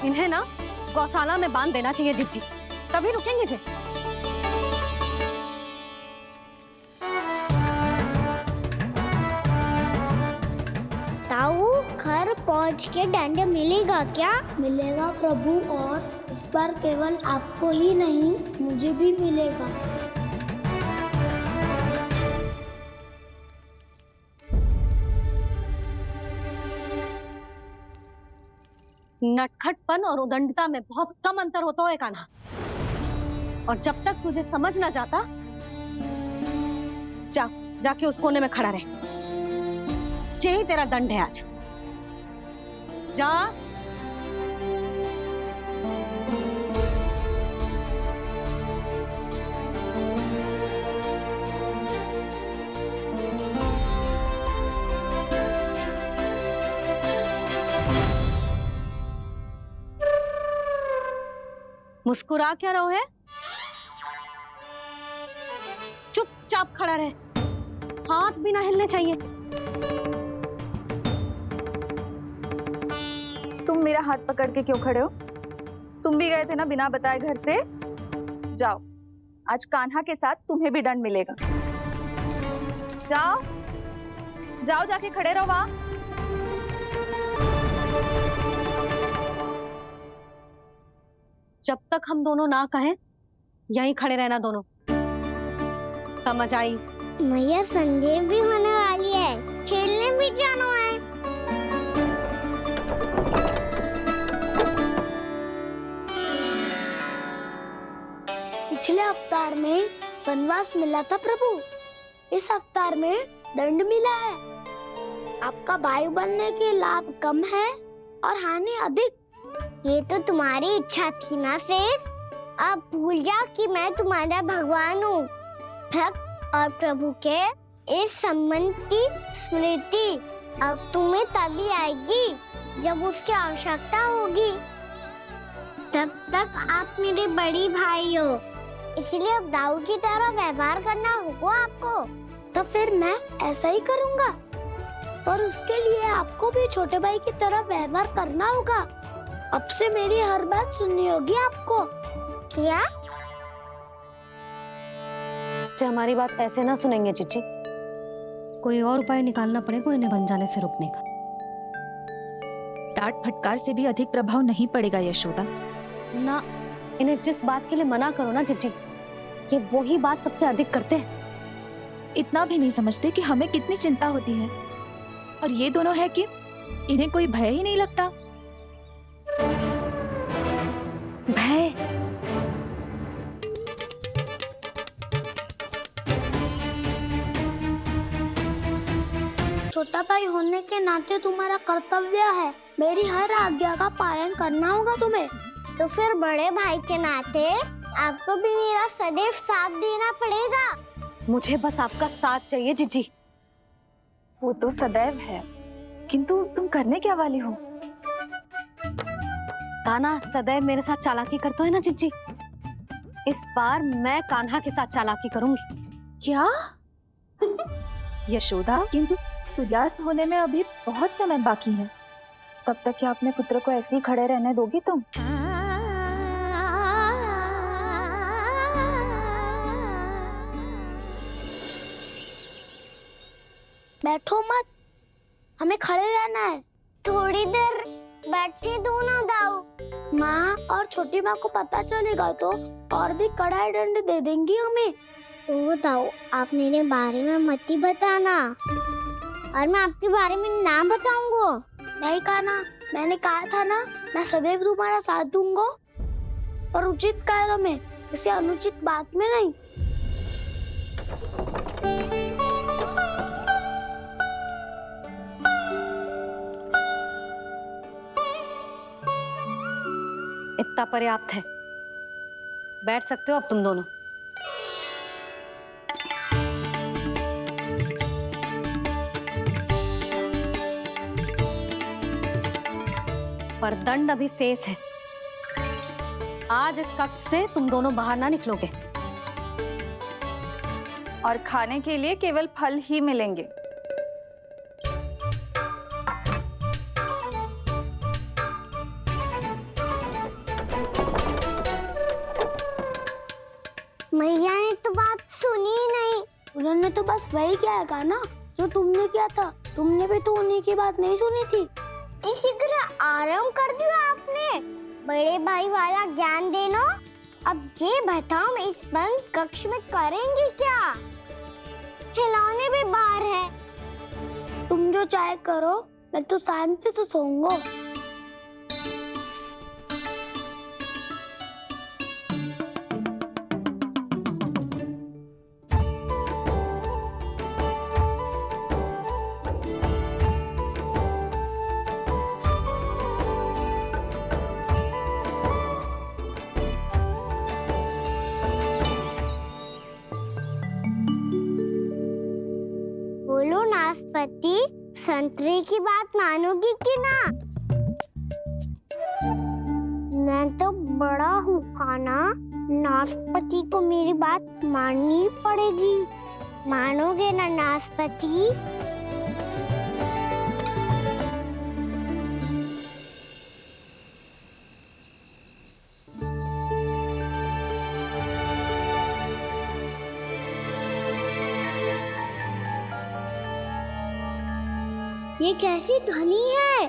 इन्हें ना गौशाला में बांध देना चाहिए जिज्जी, तभी रुकेंगे जे। ताऊ, घर पहुंच के दंड मिलेगा क्या? मिलेगा प्रभु, और इस बार केवल आपको ही नहीं, मुझे भी मिलेगा। नटखटपन और उदंडता में बहुत कम अंतर होता है कान्हा, और जब तक तुझे समझ ना जाता, जाके उस कोने में खड़ा रहे। यही तेरा दंड है आज। जा। मुस्कुरा क्या रहो है? चुपचाप खड़ा रहे, हाथ भी ना हिलने चाहिए। तुम मेरा हाथ पकड़ के क्यों खड़े हो? तुम भी गए थे ना बिना बताए घर से। जाओ, आज कान्हा के साथ तुम्हें भी दंड मिलेगा। जाओ जाओ, जाके खड़े रहो वहां। जब तक हम दोनों ना कहें, यहीं खड़े रहना दोनों। समझ आई? मैया, संध्या भी होने वाली है, खेलने भी जाना है। पिछले अवतार में वनवास मिला था प्रभु, इस अवतार में दंड मिला है। आपका भाई बनने के लाभ कम है और हानि अधिक। ये तो तुम्हारी इच्छा थी ना शेष। अब भूल जाओ कि मैं तुम्हारा भगवान हूँ। भक्त और प्रभु के इस संबंध की स्मृति अब तुम्हें तभी आएगी जब उसकी आवश्यकता होगी। तब तक आप मेरे बड़ी भाई हो, इसलिए अब दाऊ की तरह व्यवहार करना होगा आपको। तो फिर मैं ऐसा ही करूँगा, और उसके लिए आपको भी छोटे भाई की तरह व्यवहार करना होगा। अब से मेरी हर बात सुननी होगी आपको। क्या? जो हमारी बात ऐसे ना सुनेंगे चिच्ची, कोई और उपाय निकालना पड़ेगा इन्हें बन जाने से रुकने का। डांट फटकार से भी अधिक प्रभाव नहीं पड़ेगा यशोदा। ना, इन्हें जिस बात के लिए मना करो ना चिच्ची, ये वही बात सबसे अधिक करते हैं। इतना भी नहीं समझते कि हमें कितनी चिंता होती है, और ये दोनों है कि इन्हें कोई भय ही नहीं लगता। भय? छोटा भाई होने के नाते तुम्हारा कर्तव्य है, मेरी हर आज्ञा का पालन करना होगा तुम्हें। तो फिर बड़े भाई के नाते आपको भी मेरा सदैव साथ देना पड़ेगा। मुझे बस आपका साथ चाहिए जीजी। वो तो सदैव है, किंतु तुम करने क्या वाली हो? कान्हा सदैव मेरे साथ चालाकी करता है ना जीजी, इस बार मैं कान्हा के साथ चालाकी करूंगी। क्या? यशोदा, किंतु सूर्यास्त होने में अभी बहुत समय बाकी है, तब तक क्या अपने पुत्र को ऐसे ही खड़े रहने दोगी तुम? बैठो मत, हमें खड़े रहना है। थोड़ी देर बैठे दोनों दाऊ। माँ और छोटी माँ को पता चलेगा तो और भी कड़ा दंड दे देंगी हमें। ओ दाऊ, आप मेरे बारे में मत ही बताना, और मैं आपके बारे में ना बताऊंगा। नहीं कान्हा, मैंने कहा था ना, मैं सदैव तुम्हारा साथ दूंगा, और उचित कार्य में, किसी अनुचित बात में नहीं। इतना पर्याप्त है, बैठ सकते हो अब तुम दोनों। पर दंड अभी शेष है। आज इस कक्ष से तुम दोनों बाहर ना निकलोगे, और खाने के लिए केवल फल ही मिलेंगे। मैया ने तो बात सुनी ही नहीं। उन्होंने तो बस वही किया ना जो तुमने किया था। तुमने भी तो उन्हीं की बात नहीं सुनी थी। इसी तरह आराम कर दिया आपने। बड़े भाई वाला ज्ञान देना। अब ये बताओ, मैं इस बंद कक्ष में करेंगे क्या? खिलौने भी बाहर है। तुम जो चाहे करो, मैं तो शांति से सोऊंगा। बोलो नाशपाती, संतरे की बात मानोगी कि ना? मैं तो बड़ा हूँ कान्हा, नाशपाती को मेरी बात माननी पड़ेगी। मानोगे ना नाशपाती? ये कैसी ध्वनि है?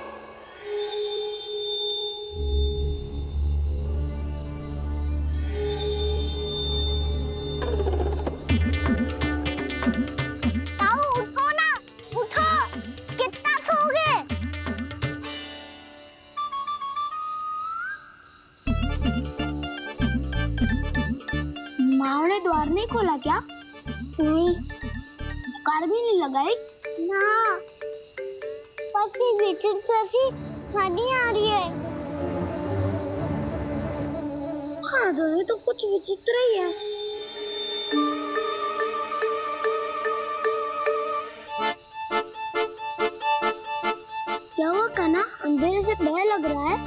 ताऊ उठो ना, उठो, कितना सोओगे? माँ ने द्वार नहीं खोला क्या? नहीं। कार भी नहीं लगाई? ना। जैसी ध्वनि आ रही है। हाँ, ध्वनि तो कुछ विचित्र ही है। क्या हुआ कान्हा, अंधेरे से भय लग रहा है?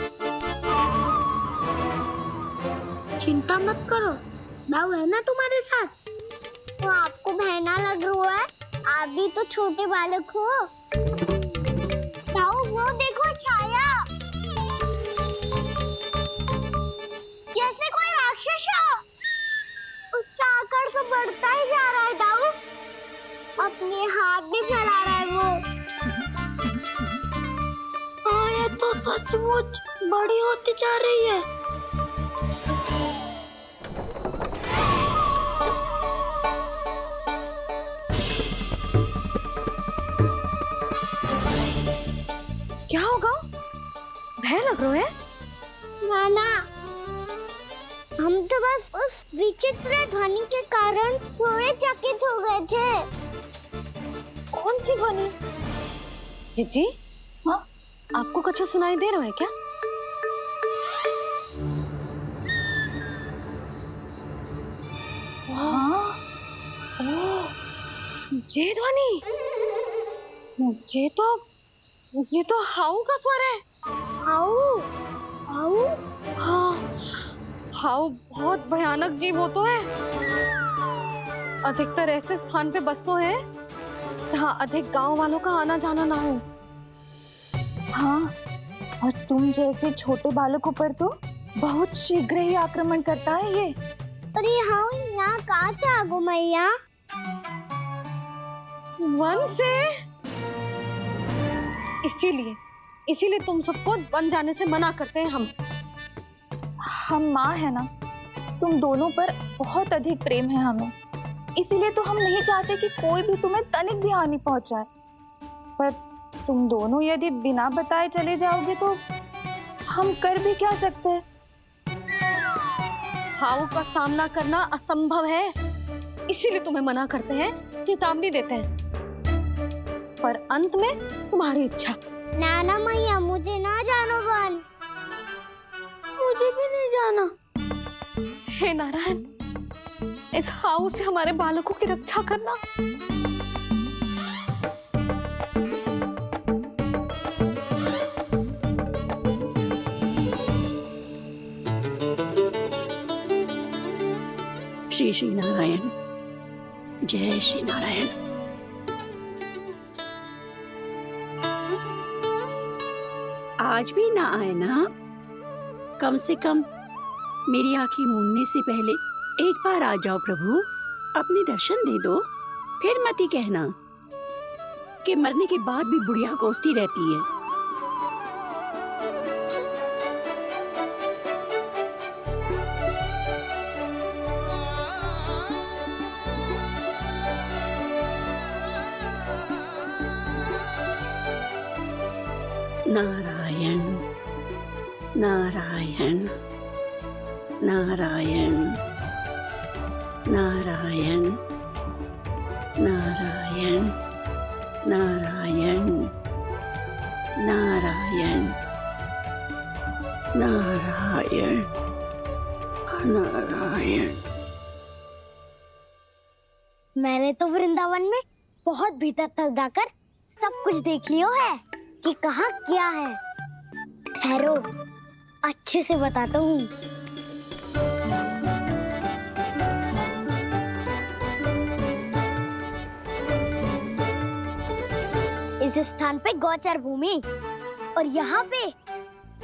चिंता मत करो, दाऊ है ना तुम्हारे साथ। तो आपको भय ना लग रहा है? आप भी तो छोटे बालक हो। वो देखो छाया, जैसे कोई राक्षस हो। उसका आकार तो बढ़ता ही जा रहा है दाऊ। अपने हाथ भी फैला रहा है वो। हाँ, ये तो सचमुच बड़ी होती जा रही है। क्या होगा? भय लग रहा है? नाना, हम तो बस उस विचित्र ध्वनि के कारण थोड़े चकित हो गए थे। कौन सी ध्वनि? जीजी, हाँ, आपको कुछ सुनाई दे रहा है क्या? ये ध्वनि, ये तो हाउ का स्वर है। हाउ हाउ हाँ, हाउ बहुत भयानक जीव हो तो है। अधिकतर ऐसे स्थान पे बसते हैं जहाँ अधिक गांव वालों का आना जाना ना हो। हाँ, और तुम जैसे छोटे बालकों पर तो बहुत शीघ्र ही आक्रमण करता है ये। पर ये हाउ यहाँ कहाँ से आ गो मैया? वन से। इसीलिए तुम सबको वन जाने से मना करते हैं हम माँ है ना, तुम दोनों पर बहुत अधिक प्रेम है हमें, इसीलिए तो हम नहीं चाहते कि कोई भी तुम्हें तनिक भी हानि पहुंचाए। पर तुम दोनों यदि बिना बताए चले जाओगे तो हम कर भी क्या सकते हैं? हाउ का सामना करना असंभव है, इसीलिए तुम्हें मना करते हैं, चेतावनी देते हैं। पर अंत में तुम्हारी इच्छा। नाना मैया मुझे ना जानो वन, मुझे भी नहीं जाना। हे नारायण, इस हाउ से हमारे बालकों की रक्षा करना। श्री श्री नारायण, जय श्री नारायण। आज भी ना आए ना? कम से कम मेरी आंखें मूंदने से पहले एक बार आ जाओ प्रभु, अपने दर्शन दे दो। फिर मत ही कहना कि मरने के बाद भी बुढ़िया कोसती रहती है। नारायण नारायण नारायण नारायण नारायण नारायण नारायण नारायण नारायण। मैंने तो वृंदावन में बहुत भीतर तक जाकर सब कुछ देख लियो है कि कहाँ क्या है। ठहरो, अच्छे से बताता हूँ। इस स्थान पे गोचर भूमि और यहाँ पे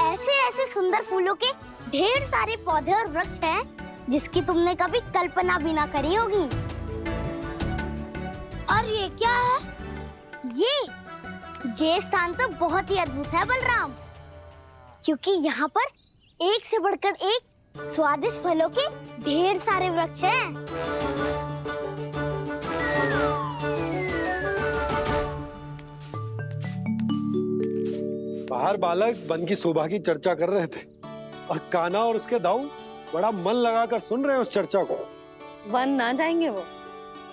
ऐसे ऐसे सुंदर फूलों के ढेर सारे पौधे और वृक्ष हैं जिसकी तुमने कभी कल्पना भी ना करी होगी। और ये क्या है? ये स्थान तो बहुत ही अद्भुत है बलराम, क्योंकि यहाँ पर एक से बढ़कर एक स्वादिष्ट फलों के ढेर सारे वृक्ष हैं। बाहर बालक वन की शोभा की चर्चा कर रहे थे और कान्हा और उसके दाऊ बड़ा मन लगाकर सुन रहे हैं उस चर्चा को। वन ना जाएंगे वो।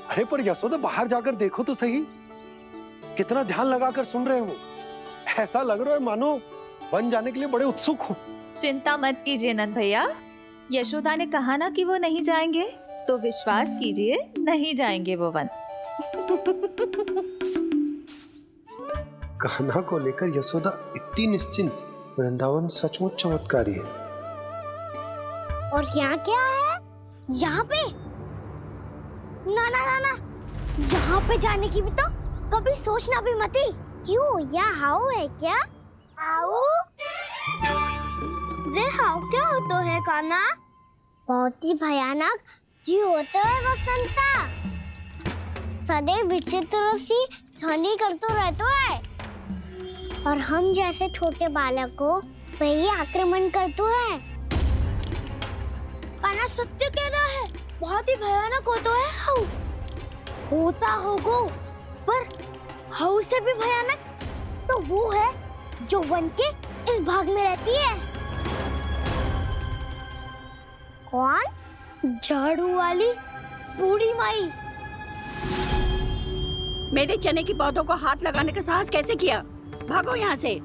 अरे पर यशोदा, बाहर जाकर देखो तो सही, कितना ध्यान लगाकर सुन रहे हो। ऐसा लग रहा है मानो वन जाने के लिए बड़े उत्सुक हो। चिंता मत कीजिए नंद भैया, यशोदा ने कहा ना कि वो नहीं जाएंगे, तो विश्वास कीजिए नहीं जाएंगे वो वन। कान्हा को लेकर यशोदा इतनी निश्चिंत, वृंदावन सचमुच चमत्कारी है। और यहाँ क्या है? यहाँ पे ना ना ना ना, यहाँ पे जाने की भी तो कभी सोचना भी मत ही। क्यों, यहाँ हाउ है क्या? हाउ? ये हाउ क्या होता है कान्हा? बहुत ही भयानक जी होता है वसंता, सदैव विचित्र सी ध्वनि करते रहता है और हम जैसे छोटे बालक को वही आक्रमण करते है। कान्हा सत्य कह रहा है, बहुत ही भयानक होता है हाउ। होता होगा, पर हाउ से भी भयानक तो वो है जो वन के इस भाग में रहती है। कौन? झाड़ू वाली बूढ़ी माई। मेरे चने की पौधों को हाथ लगाने का साहस कैसे किया? भागो यहाँ से।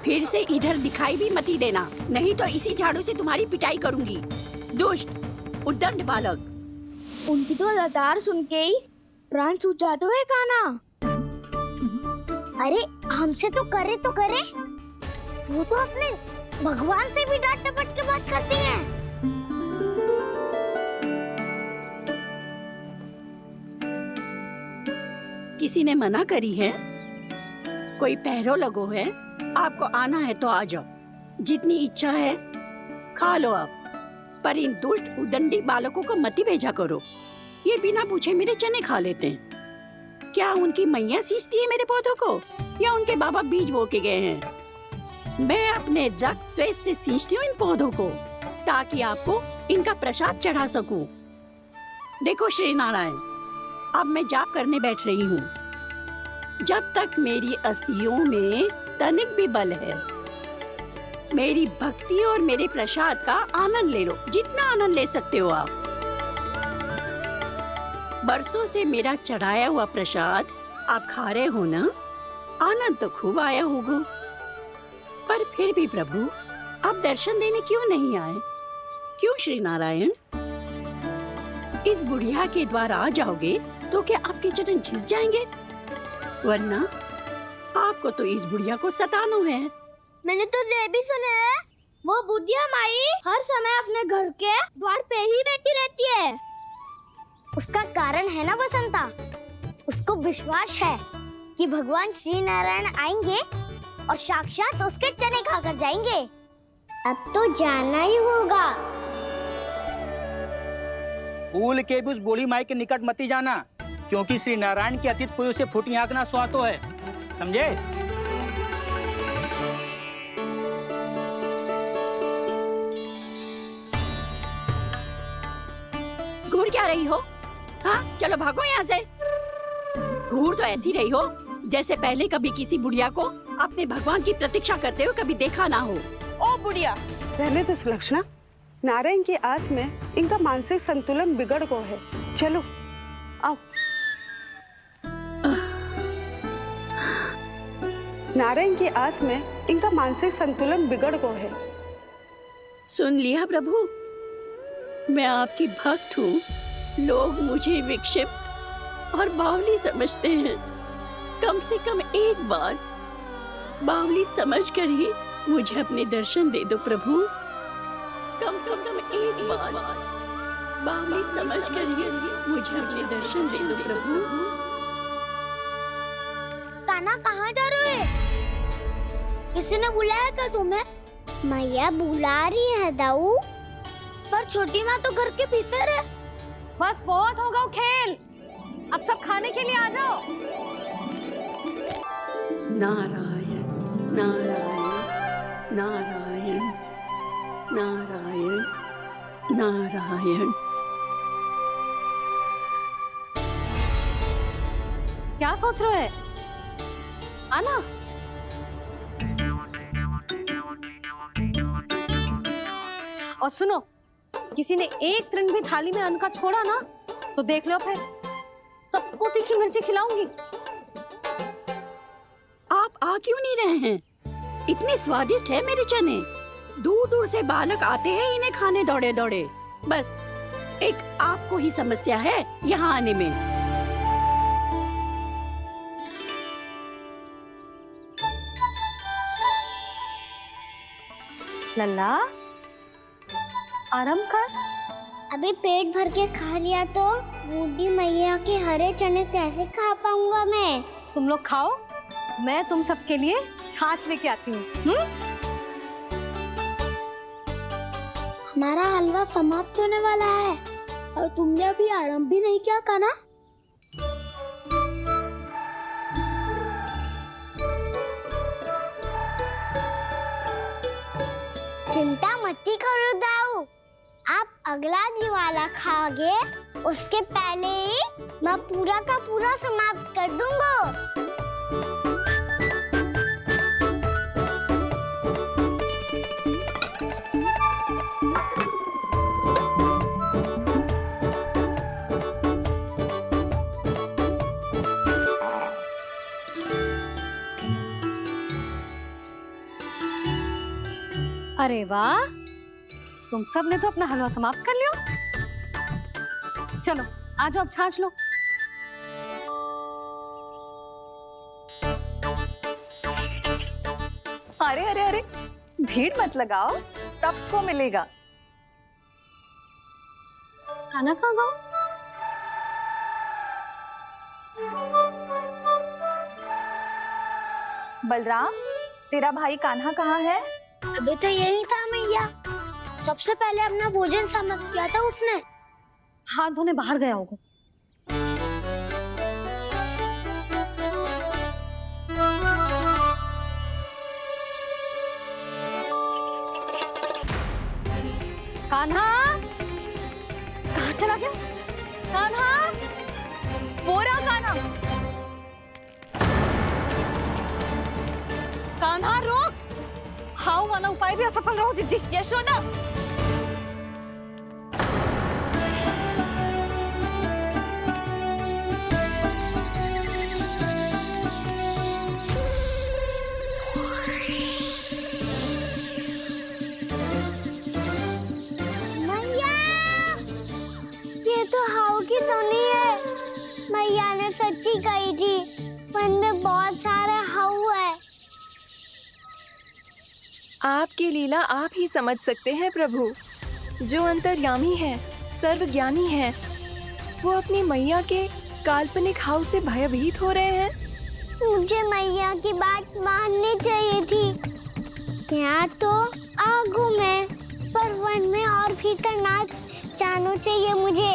फिर से इधर दिखाई भी मत ही देना, नहीं तो इसी झाड़ू से तुम्हारी पिटाई करूंगी। दुष्ट, उद्दंड बालक। उनकी तो लतार सुन के ही प्राण छूट जाते हुए कान्हा। अरे हमसे तो करे, वो तो अपने भगवान से भी डांट डपट के बात करती हैं। किसी ने मना करी है? कोई पहरो लगो है? आपको आना है तो आ जाओ, जितनी इच्छा है खा लो आप, पर इन दुष्ट उदंडी बालकों को मत ही भेजा करो। ये बिना पूछे मेरे चने खा लेते हैं। क्या उनकी मैया सींचती है मेरे पौधों को, या उनके बाबा बीज बो के गए हैं? मैं अपने रक्त स्वेद से सींचती हूँ इन पौधों को, ताकि आपको इनका प्रसाद चढ़ा सकूं। देखो श्री नारायण, अब मैं जाप करने बैठ रही हूँ। जब तक मेरी अस्थियों में तनिक भी बल है, मेरी भक्ति और मेरे प्रसाद का आनंद ले लो, जितना आनंद ले सकते हो आप। बरसों से मेरा चढ़ाया हुआ प्रसाद आप खा रहे हो ना, आनंद तो खूब आया होगा। पर फिर भी प्रभु, आप दर्शन देने क्यों नहीं आए? क्यों श्री नारायण? इस बुढ़िया के द्वार आ जाओगे तो क्या आपके चरण घिस जाएंगे? वरना आपको तो इस बुढ़िया को सताना है। मैंने तो ये भी सुना है, वो बुढ़िया माई हर समय अपने घर के द्वार पे ही बैठी रहती है। उसका कारण है ना बसंता, उसको विश्वास है कि भगवान श्री नारायण आएंगे और साक्षात उसके चने खाकर जाएंगे। अब तो जाना ही होगा। भूल के भी उस बूढ़ी माई के निकट मत ही जाना, क्योंकि श्री नारायण की अतीत कोई उसे फूटी आंख ना सुहातो है, समझे? घूर क्या रही हो? हाँ, चलो भागो यहाँ से। घूर तो ऐसी रही हो जैसे पहले कभी किसी बुढ़िया को अपने भगवान की प्रतीक्षा करते हुए कभी देखा ना हो। ओ बुढ़िया, रहने दो सुलक्षणा। नारायण की आस में इनका मानसिक संतुलन बिगड़ गया है। चलो आओ। नारायण की आस में इनका मानसिक संतुलन बिगड़ गया है। सुन लिया प्रभु, मैं आपकी भक्त हूँ। लोग मुझे विक्षिप्त और बावली समझते हैं। कम से कम एक बार बावली समझकर ही मुझे अपने दर्शन दे दो प्रभु। कम से कम एक बार बावली समझकर ही मुझे अपने दर्शन दे दो प्रभु। कान्हा कहाँ जा रहे हो? किसी ने बुलाया क्या तुम्हें? मैया बुला रही है दाऊ, पर छोटी माँ तो घर के भीतर है। बस बहुत होगा खेल, अब सब खाने के लिए आ जाओ। नारायण नारायण नारायण नारायण नारायण। क्या सोच रहे हैं? आना। और सुनो, किसी ने एक तृण भी थाली में अन्न का छोड़ा ना, तो देख लो फिर सबको तीखी मिर्ची खिलाऊंगी। आप आ क्यों नहीं रहे हैं? इतने स्वादिष्ट है मेरे चने। दूर दूर से बालक आते हैं इन्हें खाने दौड़े दौड़े। बस एक आपको ही समस्या है यहाँ आने में। लल्ला, आराम कर। अभी पेट भर के खा लिया तो बूढ़ी मैया के हरे चने कैसे खा पाऊंगा मैं? तुम लोग खाओ, मैं तुम सबके लिए छाछ लेके आती हूँ। हमारा हलवा समाप्त होने वाला है और तुमने अभी आराम भी नहीं किया कान्हा। चिंता मत करो दाऊ, आप अगला दिवाला खाओगे उसके पहले ही मैं पूरा का पूरा समाप्त कर दूंगा। अरे वाह, तुम सब ने तो अपना हलवा समाप्त कर लिया। चलो आ जाओ, अब छाछ लो। अरे अरे अरे, भीड़ मत लगाओ, सबको मिलेगा। खाना खा गो। बलराम, तेरा भाई कान्हा कहाँ है? अभी तो यही था मैया, सबसे पहले अपना भोजन समाप्त किया था उसने। हाथ धोने बाहर गया होगा। कान्हा कहाँ चला गया? कान्हा, वो रहा कान्हा। कान्हा रोक! हाउ वाला उपाय भी असफल रहो जिज्जी। यशोदा, मैया, ये तो हाउ की धुनी है। मैया ने सच्ची कही थी, वन में बहुत सारे हाउ है। आपकी लीला आप ही समझ सकते हैं प्रभु। जो अंतर्यामी है, सर्वज्ञानी है, वो अपनी मैया के काल्पनिक हाव से भयभीत हो रहे हैं। मुझे मैया की बात माननी चाहिए थी। यहाँ तो आगू में, पर वन में और भीतर ना जाना चाहिए मुझे।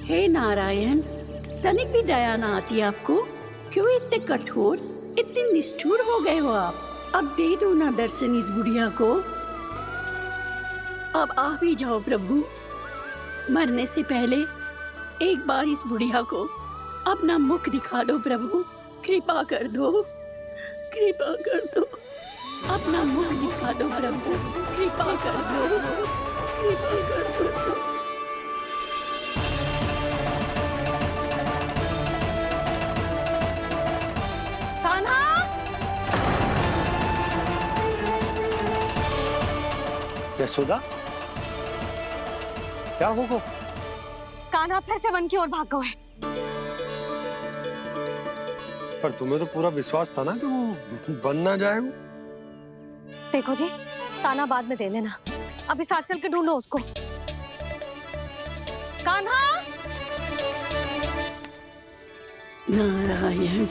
हे नारायण, तनिक भी दया ना आती आपको? क्यों इतने कठोर, इतने निष्ठुर हो गए हो आप? अब दे दो ना दर्शन इस बुढ़िया को। अब आ भी जाओ प्रभु, मरने से पहले एक बार इस बुढ़िया को अपना मुख दिखा दो प्रभु। कृपा कर दो, कृपा कर दो, अपना मुख दिखा दो प्रभु। कृपा कर दो, कृपा कर दो। यशोदा, क्या होगा? कान्हा फिर से वन की ओर भाग गए। पर तुम्हें तो पूरा विश्वास था ना कि वो बन ना जाए। वो देखो जी, ताना बाद में दे लेना, अभी साथ चल के ढूंढो उसको। कान्हा! नारायण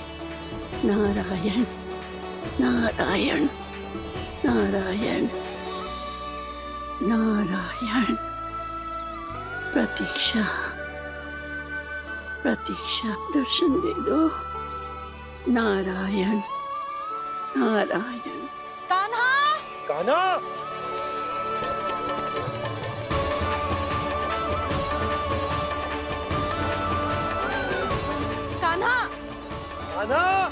नारायण नारायण नारायण नारायण। प्रतीक्षा प्रतीक्षा, दर्शन दे दो। नारायण नारायण। कान्हा! कान्हा! कान्हा! कान्हा!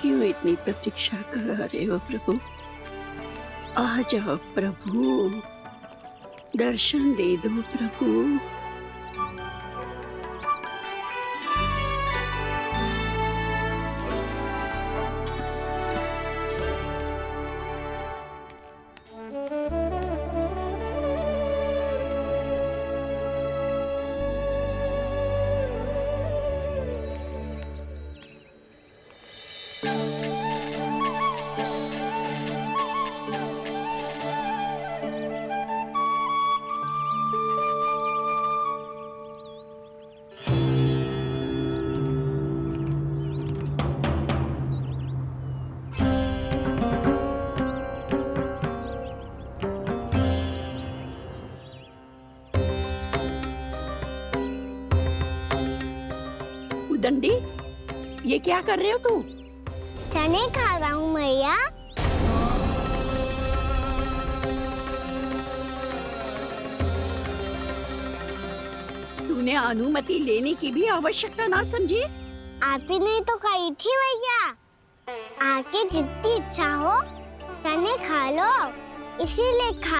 क्यों इतनी प्रतीक्षा करा रहे हो प्रभु? आ जाओ प्रभु, दर्शन दे दो प्रभु। दंडी, ये क्या कर रहे हो तू? चने खा रहा हूँ मैया। तूने अनुमति लेने की भी आवश्यकता ना समझी? आप ही ने तो कही थी भैया, आके जितनी इच्छा हो चने खा लो, इसीलिए खा